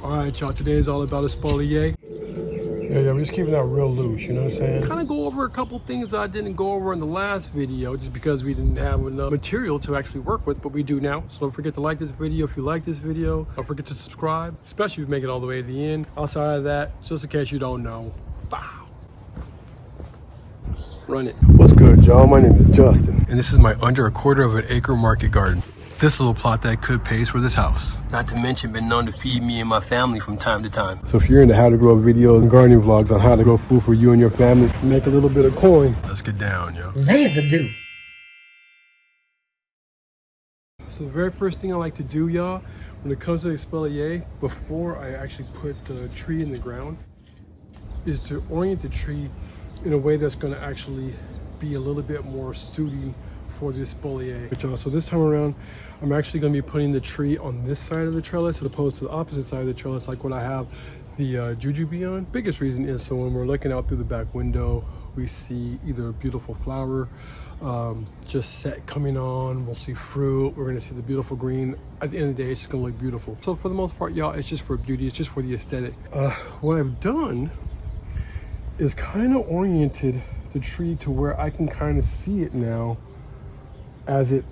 All right, y'all, today is all about espalier. Yeah, we're just keeping that real loose, you know what I'm saying? Kind of go over a couple things I didn't go over in the last video just because we didn't have enough material to actually work with, but we do now. So don't forget to like this video if you like this video. Don't forget to subscribe, especially if you make it all the way to the end. Outside of that, just in case you don't know, bow. Run it. What's good, y'all? My name is Justin. And this is my under a quarter of an acre market garden. This little plot that could pays for this house. Not to mention been known to feed me and my family from time to time. So if you're into how to grow videos and gardening vlogs on how to grow food for you and your family, make a little bit of coin. Let's get down, yo. Xanadu. So the very first thing I like to do, y'all, when it comes to the espalier, before I actually put the tree in the ground, is to orient the tree in a way that's gonna actually be a little bit more suiting for the espalier. So this time around, I'm actually going to be putting the tree on this side of the trellis as opposed to the opposite side of the trellis, like what I have the jujube on. Biggest reason is so when we're looking out through the back window, we see either a beautiful flower just set coming on, we'll see fruit, we're going to see the beautiful green. At the end of the day, it's just going to look beautiful. So for the most part, y'all, it's just for beauty, it's just for the aesthetic. What I've done is kind of oriented the tree to where I can kind of see it now as it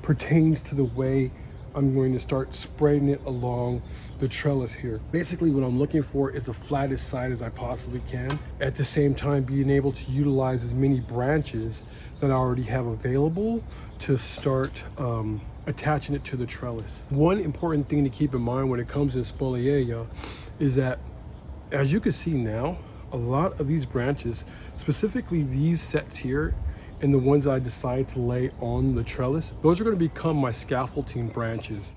pertains to the way I'm going to start spreading it along the trellis here. Basically what I'm looking for is the flattest side as I possibly can. At the same time, being able to utilize as many branches that I already have available to start attaching it to the trellis. One important thing to keep in mind when it comes to espalier, y'all, is that as you can see now, a lot of these branches, specifically these sets here, and the ones I decide to lay on the trellis, those are going to become my scaffolding branches.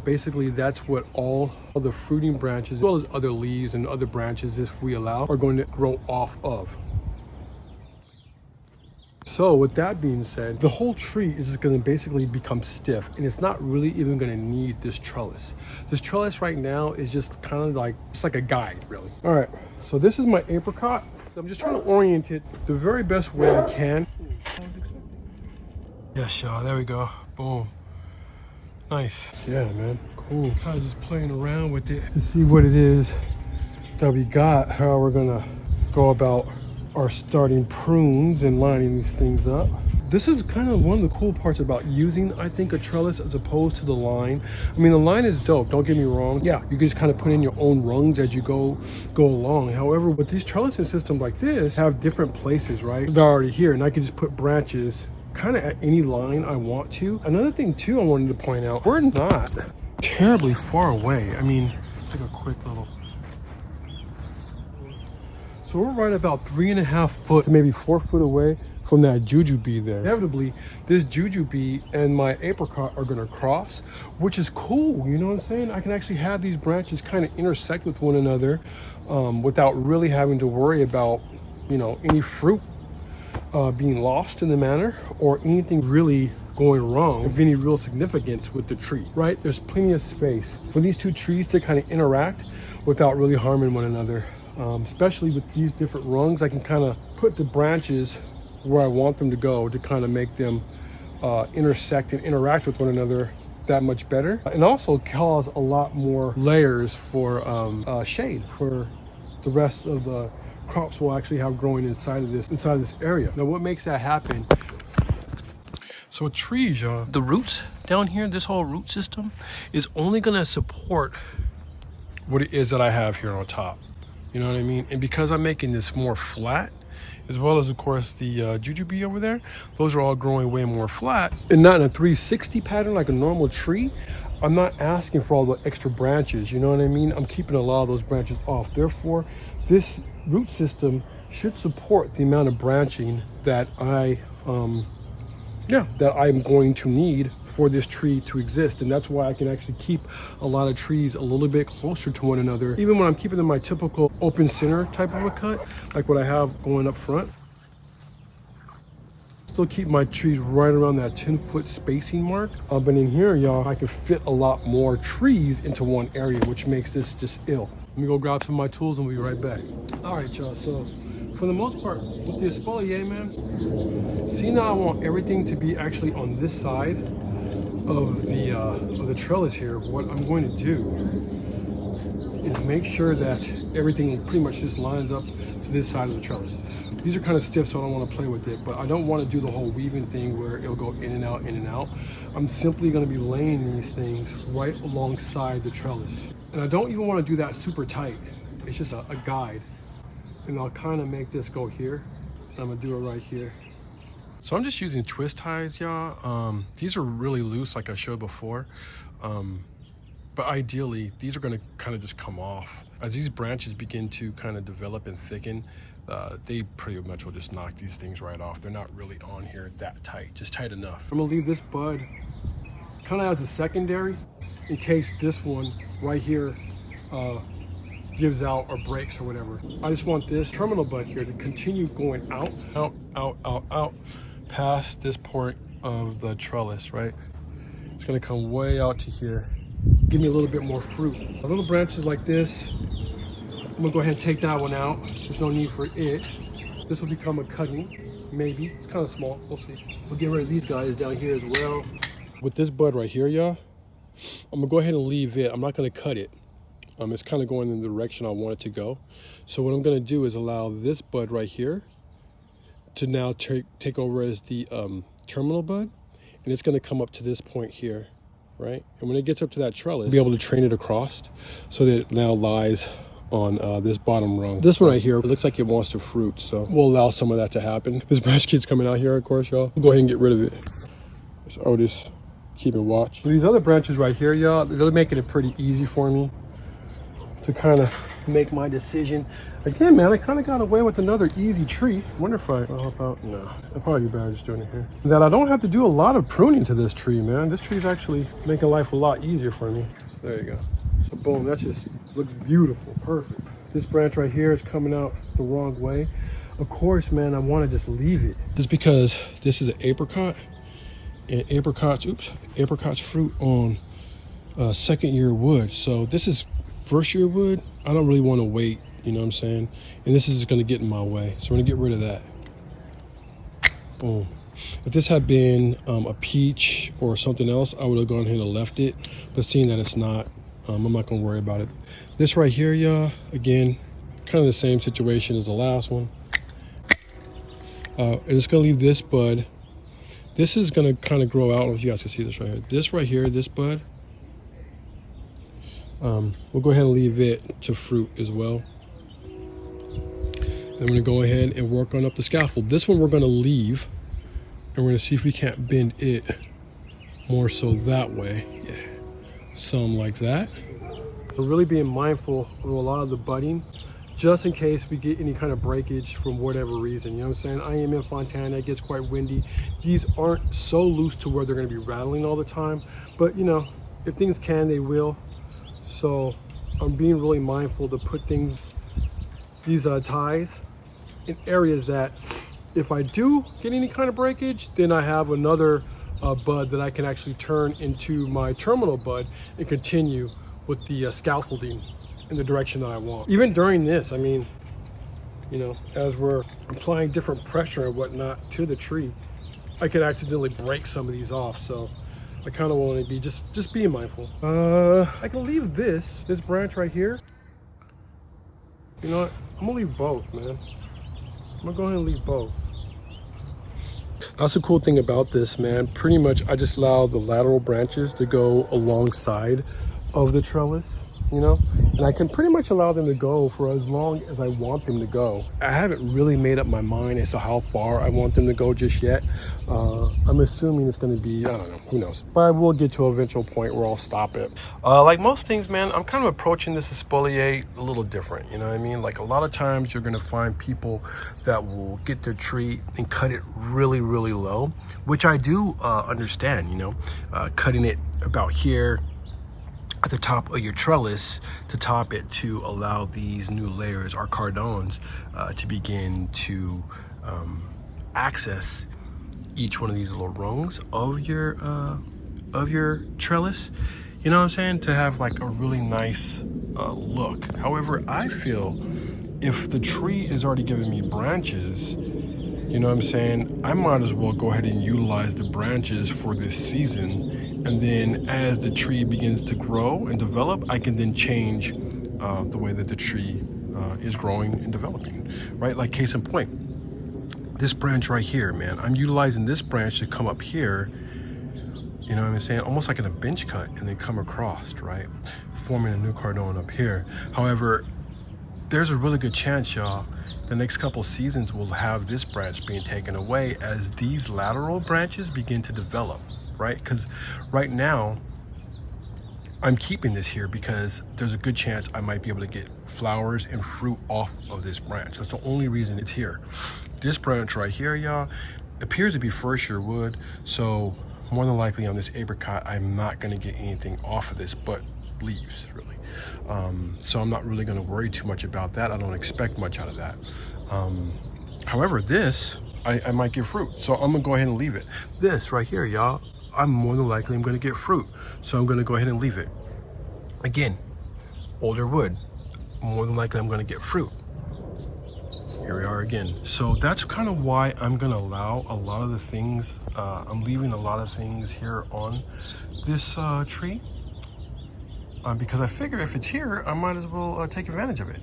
Basically, that's what all of the fruiting branches, as well as other leaves and other branches, if we allow, are going to grow off of. So with that being said, the whole tree is just going to basically become stiff, and it's not really even going to need this trellis. This trellis right now is just kind of like, it's like a guide, really. All right, so this is my apricot. I'm just trying to orient it the very best way I can. Yes, y'all, there we go. Boom. Nice. Yeah, man, cool. Kind of just playing around with it to see what it is that we got, how we're gonna go about our starting prunes and lining these things up. This is kind of one of the cool parts about using, I think, a trellis as opposed to the line. I mean, the line is dope, don't get me wrong. Yeah, you can just kind of put in your own rungs as you go along. However, with these trellising systems like this, have different places, right? They're already here, and I can just put branches kind of at any line I want to. Another thing too I wanted to point out, we're not terribly far away. I mean, take a quick little... So we're right about 3.5 foot, maybe 4 foot away from that jujube there. Inevitably, this jujube and my apricot are gonna cross, which is cool, you know what I'm saying? I can actually have these branches kind of intersect with one another without really having to worry about, you know, any fruit being lost in the manner or anything really going wrong of any real significance with the tree, right? There's plenty of space for these two trees to kind of interact without really harming one another. Especially with these different rungs, I can kind of put the branches where I want them to go to kind of make them intersect and interact with one another that much better, and also cause a lot more layers for shade for the rest of the crops we'll actually have growing inside of this area. Now what makes that happen? So with trees, y'all, the roots down here, this whole root system is only gonna support what it is that I have here on top. You know what I mean? And because I'm making this more flat, as well as, of course, the jujube over there, those are all growing way more flat. And not in a 360 pattern like a normal tree. I'm not asking for all the extra branches, you know what I mean? I'm keeping a lot of those branches off. Therefore, this root system should support the amount of branching that I'm going to need for this tree to exist. And that's why I can actually keep a lot of trees a little bit closer to one another, even when I'm keeping them my typical open center type of a cut, like what I have going up front. Still keep my trees right around that 10-foot spacing mark. But in here, y'all, I can fit a lot more trees into one area, which makes this just ill. Let me go grab some of my tools and we'll be right back. All right, y'all, so for the most part, with the espalier, man, seeing that I want everything to be actually on this side of the trellis here, what I'm going to do is make sure that everything pretty much just lines up to this side of the trellis. These are kind of stiff, so I don't want to play with it, but I don't want to do the whole weaving thing where it'll go in and out, in and out. I'm simply going to be laying these things right alongside the trellis. And I don't even want to do that super tight. It's just a guide. And I'll kind of make this go here. And I'm going to do it right here. So I'm just using twist ties, y'all. These are really loose, like I showed before. But ideally, these are going to kind of just come off. As these branches begin to kind of develop and thicken, they pretty much will just knock these things right off. They're not really on here that tight, just tight enough. I'm gonna leave this bud kind of as a secondary in case this one right here gives out or breaks or whatever. I just want this terminal bud here to continue going out, past this point of the trellis, right? It's gonna come way out to here. Give me a little bit more fruit. Little branches like this, I'm gonna go ahead and take that one out. There's no need for it. This will become a cutting, maybe. It's kind of small, we'll see. We'll get rid of these guys down here as well. With this bud right here, y'all, I'm gonna go ahead and leave it. I'm not gonna cut it. It's kind of going in the direction I want it to go. So what I'm gonna do is allow this bud right here to now take over as the terminal bud. And it's gonna come up to this point here, right? And when it gets up to that trellis, I'll be able to train it across so that it now lies on this bottom rung. This one right here, it looks like it wants to fruit, so we'll allow some of that to happen. This branch keeps coming out here, of course, y'all. We'll go ahead and get rid of it. It's Otis keeping watch. But these other branches right here, y'all, they're making it pretty easy for me to kind of make my decision. Again, man, I kind of got away with another easy tree. Wonder if I'll help out. No, it'll probably be better just doing it here. That I don't have to do a lot of pruning to this tree, man. This tree's actually making life a lot easier for me. So there you go. So boom, that just looks beautiful, perfect. This branch right here is coming out the wrong way. Of course, man, I want to just leave it. Just because this is an apricot, and apricots fruit on second year wood. So this is first year wood. I don't really want to wait, you know what I'm saying? And this is going to get in my way. So we're going to get rid of that. Boom. If this had been a peach or something else, I would have gone ahead and left it. But seeing that it's not, I'm not going to worry about it. This right here, y'all, again, kind of the same situation as the last one. And it's going to leave this bud. This is going to kind of grow out. I don't know if you guys can see this right here. This right here, this bud, we'll go ahead and leave it to fruit as well. Then I'm going to go ahead and work on up the scaffold. This one we're going to leave, and we're going to see if we can't bend it more so that way. Yeah, some like that. We're really being mindful of a lot of the budding, just in case we get any kind of breakage from whatever reason. You know what I'm saying? I am in Fontana, it gets quite windy. These aren't so loose to where they're going to be rattling all the time, but you know, if things can, they will. So I'm being really mindful to put these ties in areas that if I do get any kind of breakage, then I have another bud that I can actually turn into my terminal bud and continue with the scaffolding in the direction that I want. Even during this, I mean, you know, as we're applying different pressure and whatnot to the tree, I could accidentally break some of these off. So I kind of want to be just being mindful. I can leave this branch right here. You know what? I'm gonna leave both, man. I'm gonna go ahead and leave both. That's the cool thing about this, man. Pretty much I just allow the lateral branches to go alongside of the trellis, you know, and I can pretty much allow them to go for as long as I want them to go. I haven't really made up my mind as to how far I want them to go just yet. I'm assuming it's going to be, I don't know, who knows, but I will get to an eventual point where I'll stop it. Like most things, man, I'm kind of approaching this espalier a little different, you know what I mean? Like a lot of times you're going to find people that will get their tree and cut it really, really low, which I do understand, you know, cutting it about here at the top of your trellis to top it to allow these new layers or cardons to begin to access each one of these little rungs of your trellis, you know what I'm saying, to have like a really nice look. However, I feel if the tree is already giving me branches, you know what I'm saying, I might as well go ahead and utilize the branches for this season. And then as the tree begins to grow and develop, I can then change the way that the tree is growing and developing, right? Like case in point, this branch right here, man, I'm utilizing this branch to come up here, you know what I'm saying? Almost like in a bench cut, and then come across, right? Forming a new cardone up here. However, there's a really good chance, y'all, the next couple seasons will have this branch being taken away as these lateral branches begin to develop, right? Because right now, I'm keeping this here because there's a good chance I might be able to get flowers and fruit off of this branch. That's the only reason it's here. This branch right here, y'all, appears to be first year wood, so more than likely on this apricot, I'm not gonna get anything off of this but leaves, really. So I'm not really gonna worry too much about that. I don't expect much out of that. However, this, I might get fruit, so I'm gonna go ahead and leave it. This right here, y'all, I'm more than likely I'm gonna get fruit, so I'm gonna go ahead and leave it. Again, older wood, more than likely I'm gonna get fruit. Here we are again. So that's kind of why I'm gonna allow a lot of the things, I'm leaving a lot of things here on this tree, because I figure if it's here, I might as well take advantage of it.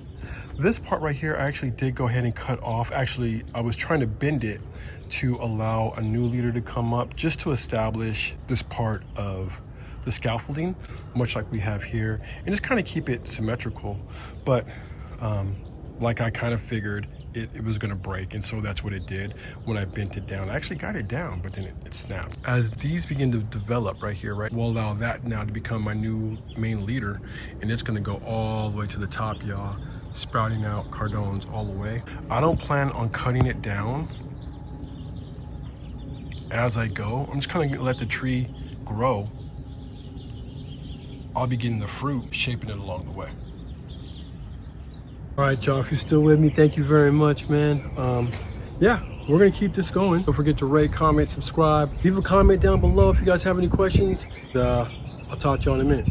This part right here, I actually did go ahead and cut off. Actually, I was trying to bend it to allow a new leader to come up, just to establish this part of the scaffolding, much like we have here, and just kind of keep it symmetrical. But like I kind of figured, it was gonna break, and so that's what it did when I bent it down. I actually got it down, but then it snapped. As these begin to develop right here, right, we'll allow that now to become my new main leader, and it's gonna go all the way to the top, y'all, sprouting out cardones all the way. I don't plan on cutting it down as I go. I'm just gonna let the tree grow. I'll be getting the fruit, shaping it along the way. All right, y'all, if you're still with me, thank you very much, man. Yeah, we're gonna keep this going. Don't forget to rate, comment, subscribe. Leave a comment down below if you guys have any questions. I'll talk to y'all in a minute.